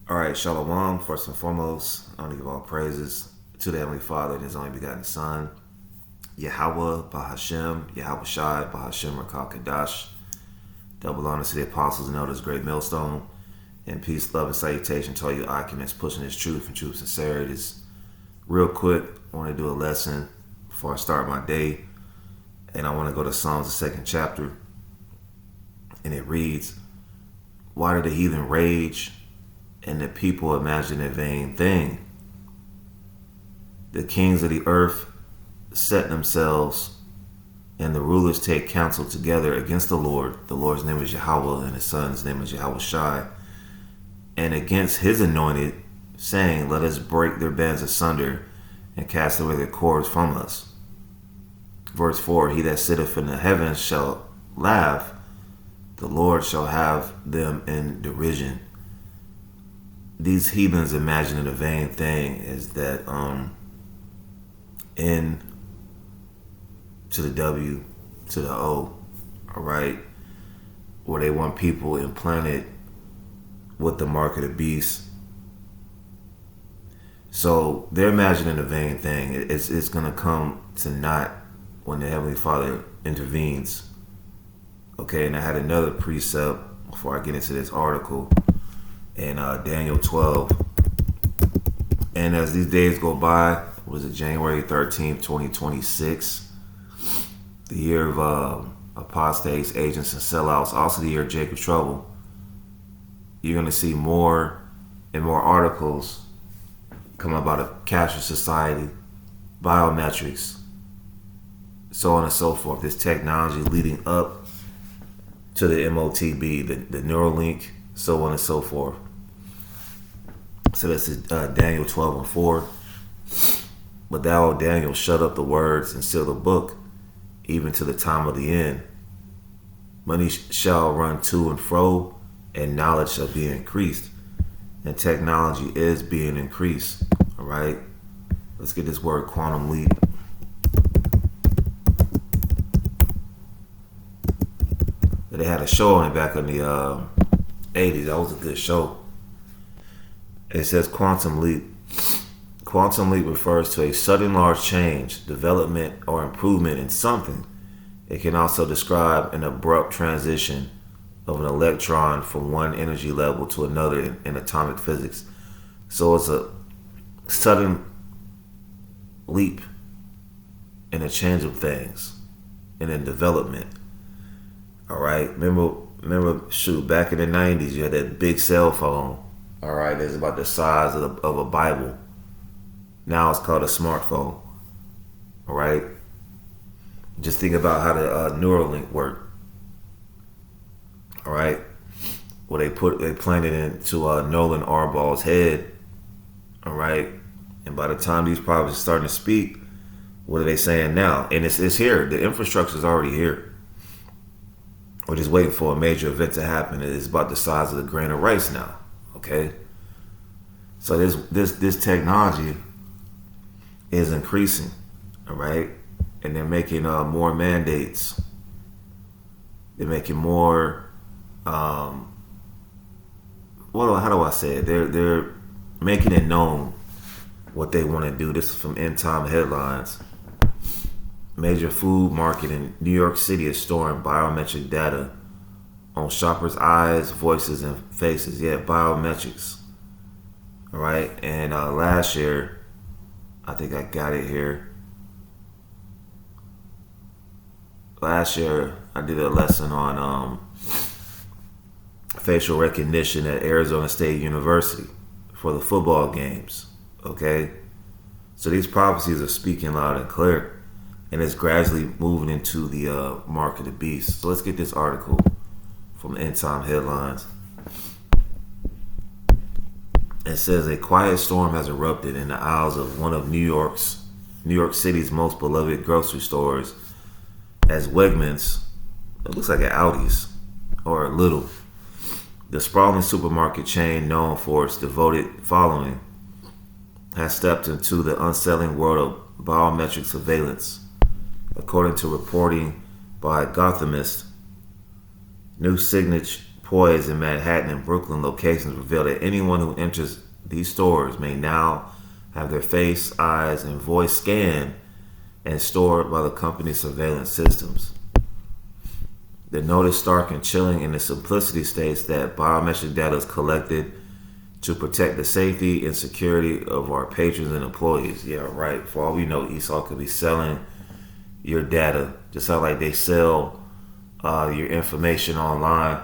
All right, Shalom. First and foremost, I want to give all praises to the Heavenly Father and His only begotten Son, Yahweh, Bahashem, Yahweh Shai, Bahashem, Rakal Kadash. Double honor to the apostles and elders, great millstone. And peace, love, and salutation to all you occupants pushing this truth and truth sincerity. Just real quick, I want to do a lesson before I start my day. And I want to go to Psalms, the second chapter. And it reads, "Why do the heathen rage and the people imagine a vain thing? The kings of the earth set themselves, and the rulers take counsel together against the Lord. The Lord's name is Yahweh, and His Son's name is Yahweh Shai. And against His anointed, saying, Let us break their bands asunder, and cast away their cords from us." Verse 4, "He that sitteth in the heavens shall laugh. The Lord shall have them in derision." These heathens imagining a vain thing is that N to the W to the O, all right, where they want people implanted with the mark of the beast. So they're imagining a vain thing. It's going to come to naught when the Heavenly Father intervenes. Okay, and I had another precept before I get into this article in Daniel 12. And as these days go by, was it January 13th, 2026, the year of apostates, agents, and sellouts, also the year of Jacob's trouble, you're going to see more and more articles come about a cashless society, biometrics, so on and so forth. This technology leading up to the MOTB, the Neuralink, so on and so forth. So this is Daniel 12 and 4. "But thou, O Daniel, shut up the words and seal the book, even to the time of the end. Money shall run to and fro, and knowledge shall be increased." And technology is being increased. All right. Let's get this word quantum leap. They had a show on it back in the 80s. That was a good show. It says quantum leap. Quantum leap refers to a sudden large change, development, or improvement in something. It can also describe an abrupt transition of an electron from one energy level to another in atomic physics. So it's a sudden leap in a change of things and in development. All right. Remember, shoot, back in the 90s, you had that big cell phone. All right, it's about the size of a Bible. Now it's called a smartphone. All right. Just think about how the Neuralink worked. All right, well they planted into Nolan Arbaugh's head. All right, and by the time these prophets are starting to speak, what are they saying now? And it's here. The infrastructure is already here. We're just waiting for a major event to happen. It's about the size of a grain of rice now. Okay, so this technology is increasing. All right, and they're making more mandates. They're making more. How do I say it? They're making it known what they want to do. This is from End Time Headlines. Major food market in New York City is storing biometric data on shoppers' eyes, voices, and faces. Yeah, biometrics. All right, and last year, I think I got it here. Last year, I did a lesson on facial recognition at Arizona State University for the football games. Okay, so these prophecies are speaking loud and clear, and it's gradually moving into the mark of the beast. So let's get this article from End Time Headlines. It says a quiet storm has erupted in the aisles of one of New York City's most beloved grocery stores, as Wegmans, it looks like an Aldi's or a Lidl, the sprawling supermarket chain known for its devoted following, has stepped into the unsettling world of biometric surveillance. According to reporting by Gothamist, new signage employees in Manhattan and Brooklyn locations reveal that anyone who enters these stores may now have their face, eyes, and voice scanned and stored by the company's surveillance systems. The note is stark and chilling, and the simplicity states that biometric data is collected to protect the safety and security of our patrons and employees. Yeah, right. For all we know, Esau could be selling your data, just like they sell your information online.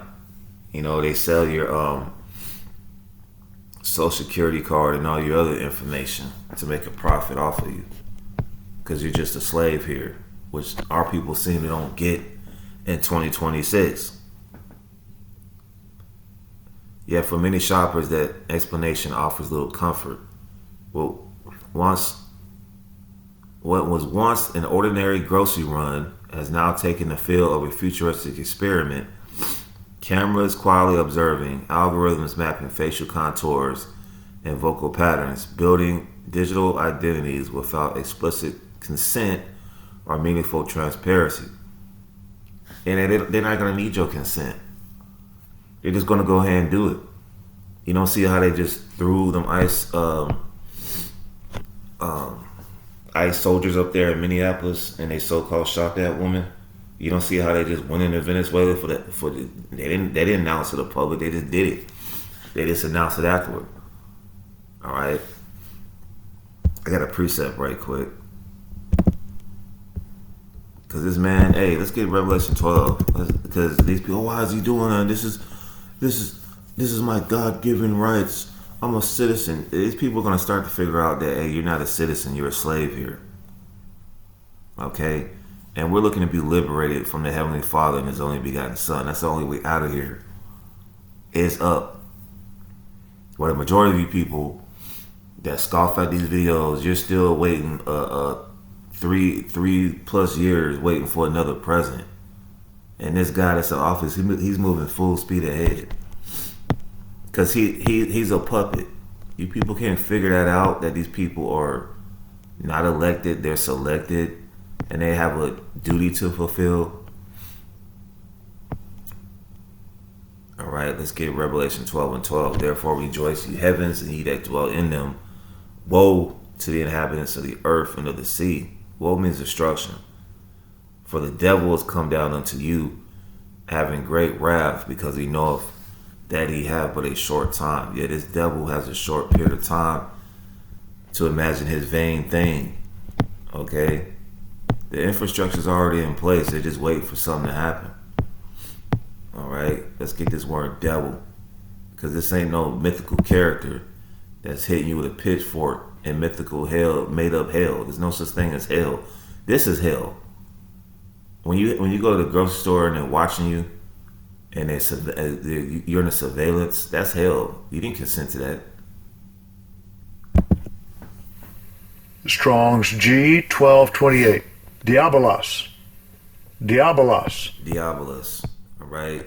You know, they sell your social security card and all your other information to make a profit off of you, because you're just a slave here, which our people seem to don't get in 2026. Yet for many shoppers, that explanation offers little comfort. What was once an ordinary grocery run has now taken the feel of a futuristic experiment. Cameras quietly observing, algorithms mapping facial contours and vocal patterns, building digital identities without explicit consent or meaningful transparency. And they're not going to need your consent. They're just going to go ahead and do it. You don't see how they just threw them ice soldiers up there in Minneapolis, and they so-called shot that woman. You don't see how they just went into Venezuela they didn't announce to the public. They just did it. They just announced it afterward. All right. I got a precept right quick. Because this man, hey, let's get Revelation 12. Because these people, why is he doing that? This is my God-given rights. I'm a citizen. These people are going to start to figure out that, hey, you're not a citizen. You're a slave here. Okay? And we're looking to be liberated from the Heavenly Father and His only begotten Son. That's the only way out of here. It's up. Well, the majority of you people that scoff at these videos, you're still waiting 3+ years waiting for another president. And this guy that's in office, he's moving full speed ahead. Because he's a puppet. You people can't figure that out, that these people are not elected, they're selected, and they have a duty to fulfill. Alright, let's get Revelation 12:12. Therefore rejoice, ye heavens, and ye that dwell in them. Woe to the inhabitants of the earth and of the sea. Woe means destruction. For the devil has come down unto you, having great wrath, because he knoweth that he have but a short time. Yet this devil has a short period of time to imagine his vain thing. Okay? The infrastructure's already in place. They're just waiting for something to happen. Alright? Let's get this word devil. Because this ain't no mythical character that's hitting you with a pitchfork in mythical hell, made up hell. There's no such thing as hell. This is hell. When you go to the grocery store and they're watching you, and you're in a surveillance, that's hell. You didn't consent to that. Strong's G1228. Diabolos. All right.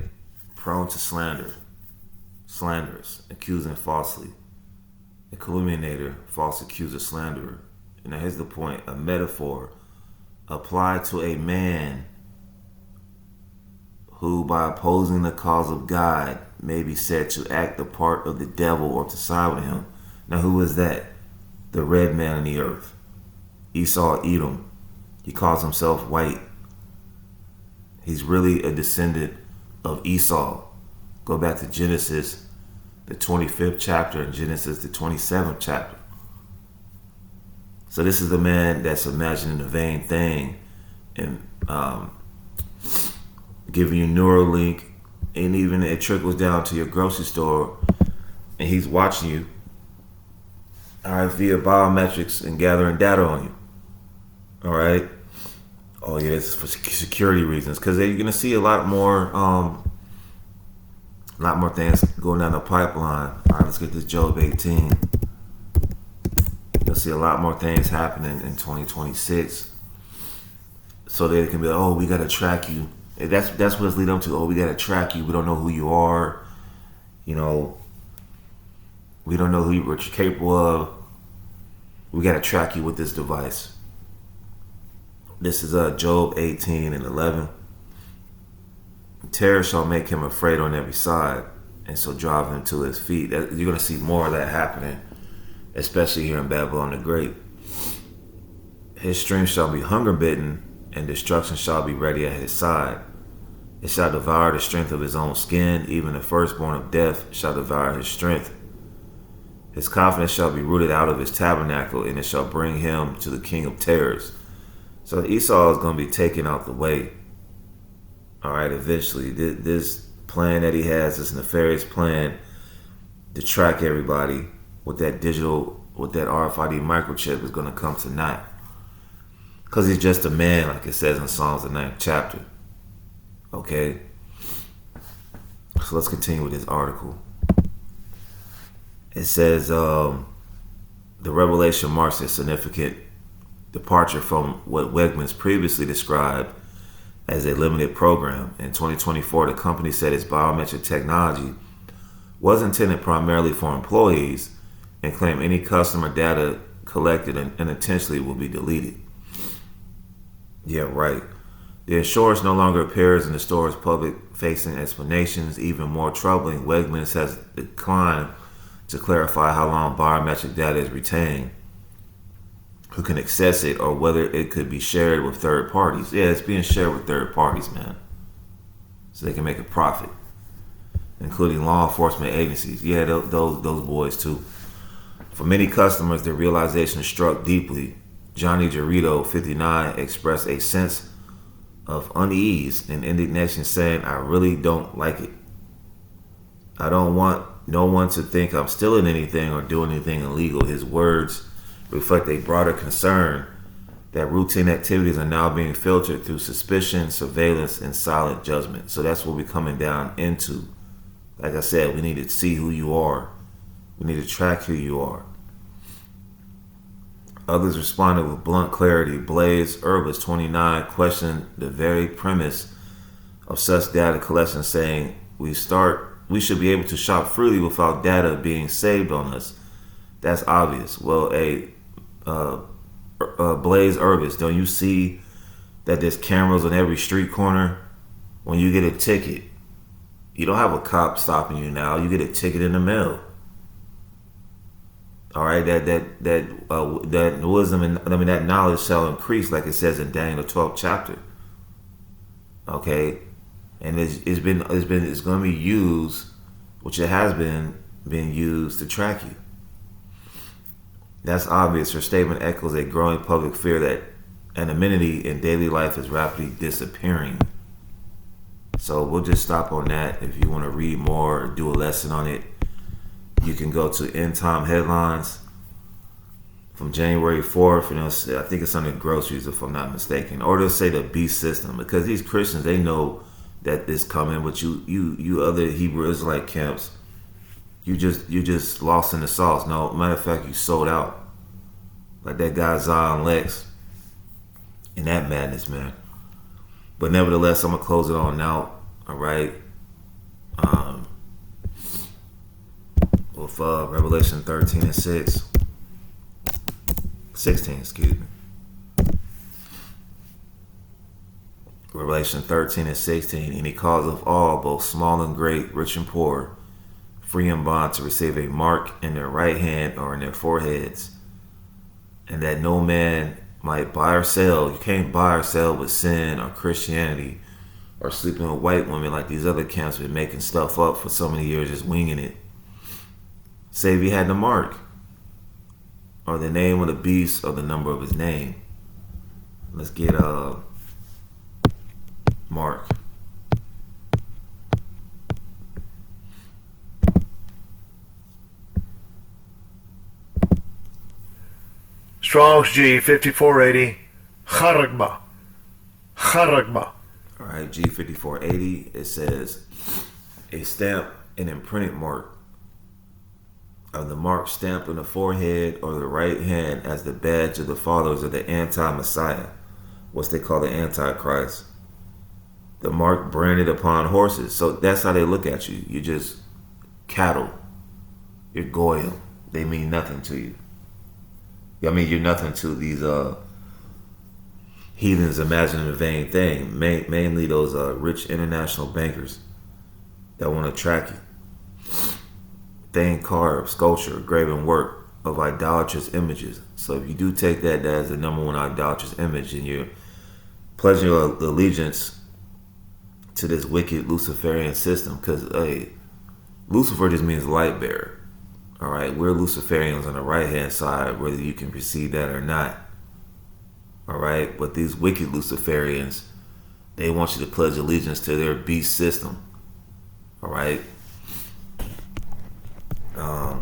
Prone to slander. Slanderous. Accusing falsely. A calumniator, false accuser, slanderer. And now here's the point. A metaphor applied to a man who, by opposing the cause of God, may be said to act the part of the devil or to side with him. Now, who is that? The red man in the earth. Esau, Edom. He calls himself white. He's really a descendant of Esau. Go back to Genesis, the 25th chapter, and Genesis, the 27th chapter. So this is the man that's imagining the vain thing and giving you Neuralink, and even it trickles down to your grocery store, and he's watching you, all right, via biometrics and gathering data on you. All right. Oh yeah, it's for security reasons, because you're gonna see a lot more things going down the pipeline. All right, let's get this Job 18. You'll see a lot more things happening in 2026, so they can be like, oh, we gotta track you. That's what it's leading up to. Oh, we gotta track you. We don't know who you are. You know, we don't know what you're capable of. We gotta track you with this device. This is Job 18:11. Terror shall make him afraid on every side, and so drive him to his feet. You're going to see more of that happening, especially here in Babylon the Great. His strength shall be hunger bitten, and destruction shall be ready at his side. It shall devour the strength of his own skin, even the firstborn of death shall devour his strength. His confidence shall be rooted out of his tabernacle, and it shall bring him to the king of terrors. So Esau is going to be taken out the way. All right, eventually. This plan that he has, this nefarious plan to track everybody with that RFID microchip is going to come to naught. Because he's just a man, like it says in Psalms, the 9th chapter. Okay? So let's continue with this article. It says, the revelation marks a significant departure from what Wegmans previously described as a limited program. In 2024, the company said its biometric technology was intended primarily for employees and claimed any customer data collected unintentionally will be deleted. Yeah, right. The insurance no longer appears in the store's public-facing explanations. Even more troubling, Wegmans has declined to clarify how long biometric data is retained, who can access it, or whether it could be shared with third parties. Yeah, it's being shared with third parties, man. So they can make a profit, including law enforcement agencies. Yeah, those boys too. For many customers, the realization struck deeply. Johnny Jarrito, 59, expressed a sense of unease and indignation, saying, "I really don't like it. I don't want no one to think I'm stealing anything or doing anything illegal." His words reflect a broader concern that routine activities are now being filtered through suspicion, surveillance, and silent judgment. So that's what we're coming down into. Like I said, we need to see who you are. We need to track who you are. Others responded with blunt clarity. Blaze Urbis, 29, questioned the very premise of such data collection, saying, we should be able to shop freely without data being saved on us. That's obvious. Well, Blaze Urbis, don't you see that there's cameras on every street corner? When you get a ticket, you don't have a cop stopping you now. You get a ticket in the mail. All right, that wisdom and that knowledge shall increase, like it says in Daniel the 12th chapter. Okay, and it's going to be used, which it has been used to track you. That's obvious. Her statement echoes a growing public fear that anonymity in daily life is rapidly disappearing. So we'll just stop on that. If you want to read more or do a lesson on it, you can go to End Time Headlines from January 4th, and I think it's under groceries, if I'm not mistaken. Or they'll say the beast system, because these Christians, they know that this coming, but you other Hebrew Israelite camps, you just lost in the sauce. No, matter of fact, you sold out. Like that guy Zion Lex and that madness, man. But nevertheless, I'm gonna close it on now. All right. With Revelation 13 and 16, excuse me. Revelation 13 and 16. And he causeth all, both small and great, rich and poor, free and bond, to receive a mark in their right hand or in their foreheads, and that no man might buy or sell. You can't buy or sell with sin or Christianity or sleeping with white women like these other camps been making stuff up for so many years, just winging it. Save he had the mark, or the name of the beast, or the number of his name. Let's get Mark. Strong's G 5480. Charagma. All right, G5480. It says a stamp, an imprinted mark of the mark stamped on the forehead or the right hand as the badge of the followers of the anti-Messiah, what they call the Antichrist. The mark branded upon horses. So that's how they look at you. You're just cattle. You're goyim. They mean nothing to you. I mean, you're nothing to these heathens imagining a vain thing. Mainly those rich international bankers that want to track you. Thing carved, sculpture, graven work of idolatrous images. So if you do take that as the number one idolatrous image and you're pledging your allegiance to this wicked Luciferian system, because hey, Lucifer just means light bearer. All right, we're Luciferians on the right hand side, whether you can perceive that or not. All right, but these wicked Luciferians, they want you to pledge allegiance to their beast system. All right.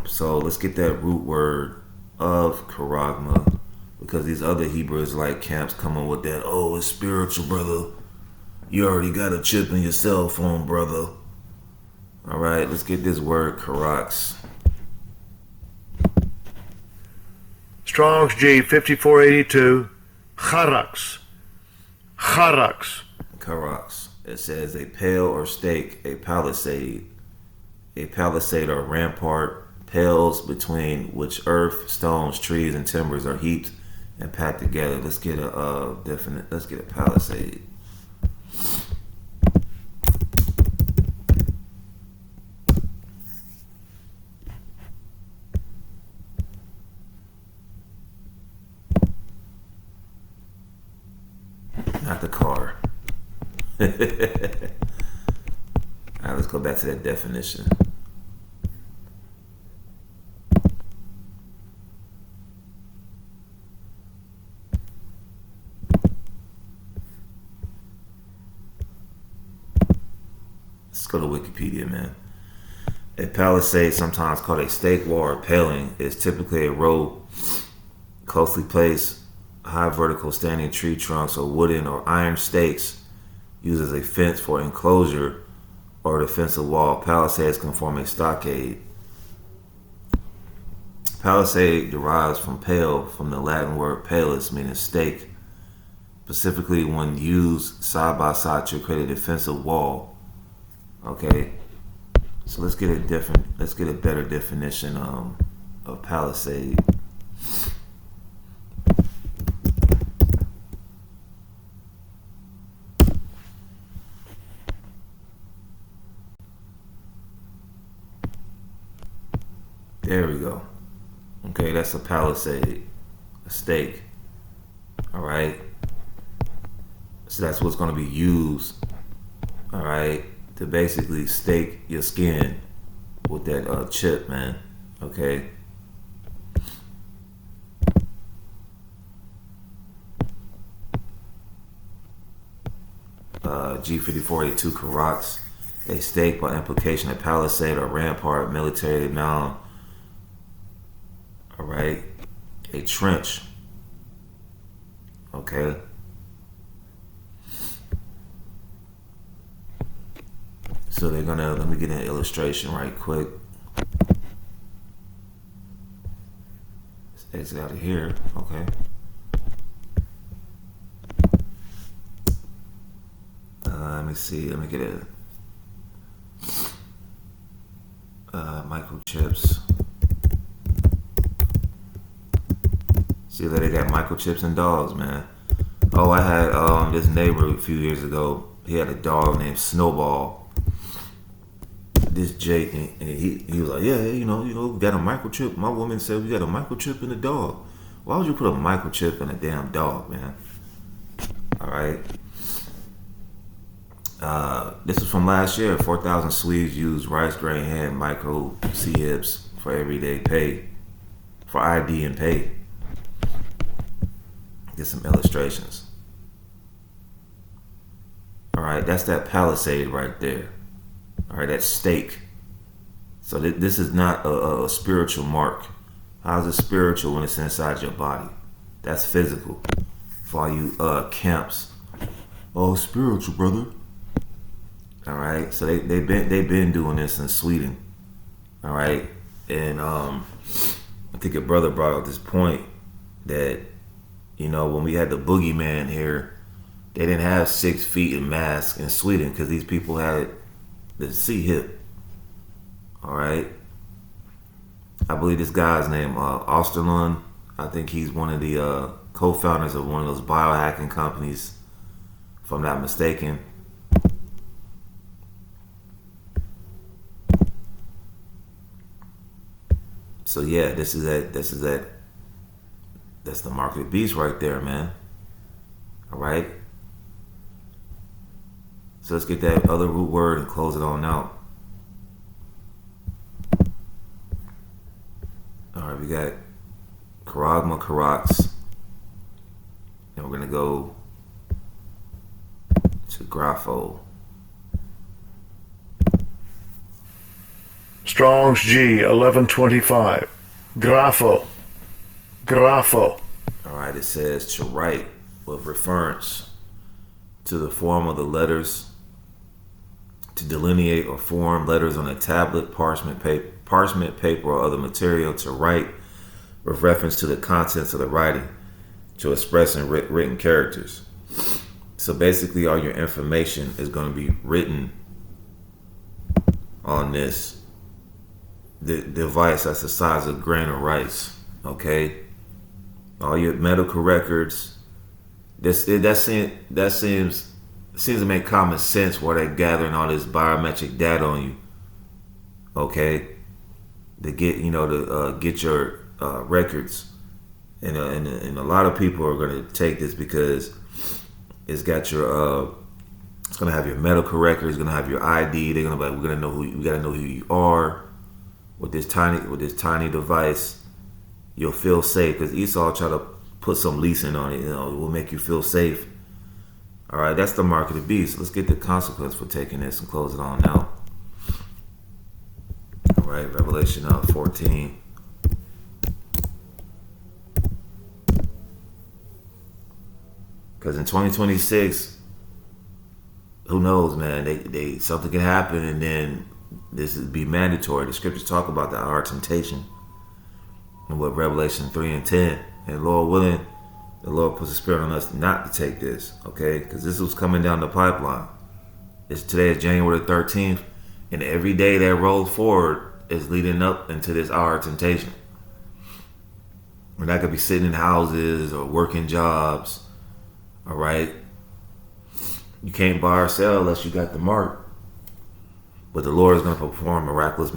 So let's get that root word of charagma, because these other Hebrew Israelite camps coming with that. Oh, it's spiritual, brother. You already got a chip in your cell phone, brother. All right, let's get this word charax. Strong's G 5482. Charax. Charax. Charax. It says a pale or stake, a palisade or rampart, pales between which earth, stones, trees, and timbers are heaped and packed together. Let's get a definite. Let's get a palisade. Not the car. Alright, let's go back to that definition. Let's go to Wikipedia, man. A palisade, sometimes called a stake wall or paling, is typically a row closely placed high vertical standing tree trunks or wooden or iron stakes used as a fence for enclosure or defensive wall. Palisades can form a stockade. Palisade derives from pale, from the Latin word palus, meaning stake, specifically when used side by side to create a defensive wall. Okay, so let's get a better definition of palisade. There we go. Okay, that's a palisade, a stake. All right. So that's what's going to be used. All right, to basically stake your skin with that chip, man. Okay. G5482 Charax, a stake, by implication, a palisade or rampart, military mound. All right, a trench. Okay. So they're gonna, let me get an illustration right quick. Let's exit out of here. Okay. Let me see. Let me get a microchips. See that they got microchips in dogs, man. Oh, I had this neighbor a few years ago. He had a dog named Snowball. This Jake, and he was like, yeah, we got a microchip. My woman said we got a microchip in the dog. Why would you put a microchip in a damn dog, man? All right. This is from last year. 4,000 Swedes used rice grain hand micro C-hips for everyday pay, for ID and pay. Get some illustrations. All right, that's that palisade right there. All right, that stake. So this is not a spiritual mark. How's it spiritual when it's inside your body? That's physical. For all you camps. Oh, spiritual, brother. All right, so they've been doing this in Sweden. All right, and I think your brother brought up this point that, when we had the boogeyman here, they didn't have 6 feet in masks in Sweden because these people had the C-hip. All right, I believe this guy's name Osterlund. I think he's one of the co-founders of one of those biohacking companies, if I'm not mistaken. So yeah, this is that. That's the mark of the beast right there, man. All right. So let's get that other root word and close it on out. All right, we got Karagma Karax. And we're going to go to Grapho. Strong's G 1125. Grapho. Grapho. All right, it says to write with reference to the form of the letters, to delineate or form letters on a tablet, parchment paper, or other material, to write with reference to the contents of the writing, to express in written characters. So basically, all your information is going to be written on this device that's the size of a grain of rice. Okay, all your medical records. That seems to make common sense why they're gathering all this biometric data on you. Okay, to get your records, and a lot of people are going to take this because it's got your it's going to have your medical records, it's going to have your ID. They're going to be like, we got to know who you are. With this tiny device, you'll feel safe because Esau try to put some leasing on it. It will make you feel safe. All right, that's the mark of the beast. Let's get the consequence for taking this and close it on out. All right, Revelation 14. Because in 2026, who knows, man? They something can happen, and then this would be mandatory. The scriptures talk about the hour of temptation, and what Revelation 3 and 10. And Lord willing, the Lord puts a spirit on us not to take this, okay? Because this was coming down the pipeline. Today is January 13th, and every day that rolls forward is leading up into this hour of temptation. We're not gonna be sitting in houses or working jobs. All right, you can't buy or sell unless you got the mark. But the Lord is going to perform miraculous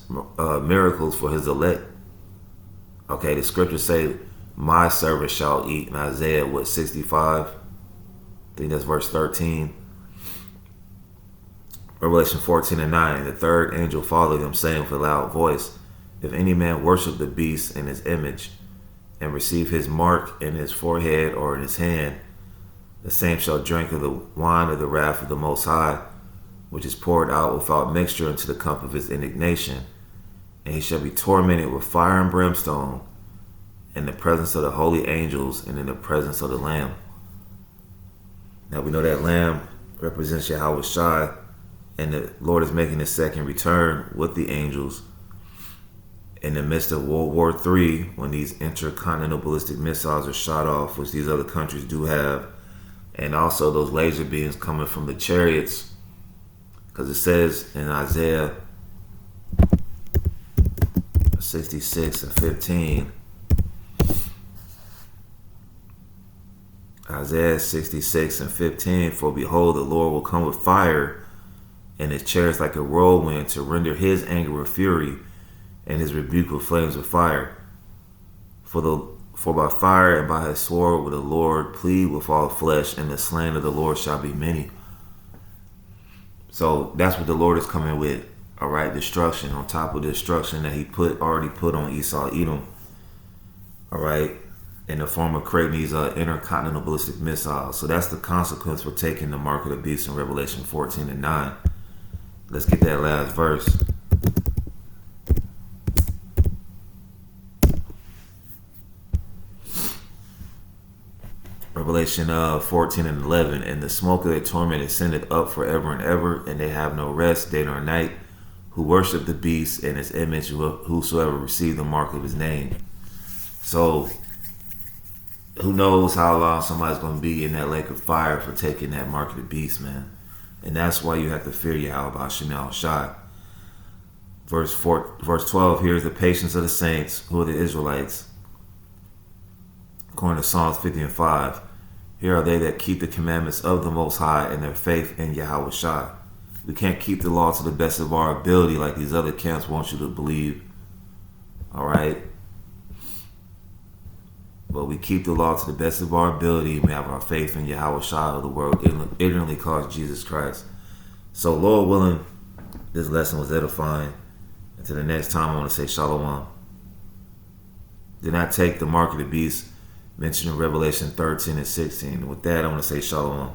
miracles for His elect. Okay, the scriptures say, "My servant shall eat." In Isaiah 65, I think that's verse 13. Revelation 14 and 9. The third angel followed them, saying with a loud voice, "If any man worship the beast in his image, and receive his mark in his forehead or in his hand, the same shall drink of the wine of the wrath of the Most High, which is poured out without mixture into the cup of his indignation. And he shall be tormented with fire and brimstone in the presence of the holy angels and in the presence of the Lamb." Now we know that Lamb represents Yahweh Shai, and the Lord is making his second return with the angels in the midst of World War III, when these intercontinental ballistic missiles are shot off, which these other countries do have, and also those laser beams coming from the chariots, because it says in Isaiah 66 and 15, Isaiah 66 and 15, "For behold, the Lord will come with fire, and his chariots like a whirlwind, to render his anger with fury, and his rebuke with flames of fire. For by fire and by his sword will the Lord plead with all flesh, and the slain of the Lord shall be many." So that's what the Lord is coming with. All right, destruction on top of destruction that He already put on Esau, Edom. All right, in the form of creating these intercontinental ballistic missiles. So that's the consequence for taking the mark of the beast in Revelation 14 and 9. Let's get that last verse. Revelation 14 and 11. "And the smoke of their torment ascended up forever and ever, and they have no rest day nor night, who worship the beast and his image, whosoever received the mark of his name." So who knows how long somebody's going to be in that lake of fire for taking that mark of the beast, man. And that's why you have to fear Yahweh Shem Shai. Verse 12, here is the patience of the saints, who are the Israelites. According to Psalms 50 and 5, here are they that keep the commandments of the Most High and their faith in Yahweh Shai. We can't keep the law to the best of our ability like these other camps want you to believe. Alright? But we keep the law to the best of our ability. We have our faith in Yahweh Shai, who the world ignorantly calls Jesus Christ. So, Lord willing, this lesson was edifying. Until the next time, I want to say Shalom. Do not take the mark of the beast mentioned in Revelation 13 and 16. And with that, I want to say Shalom.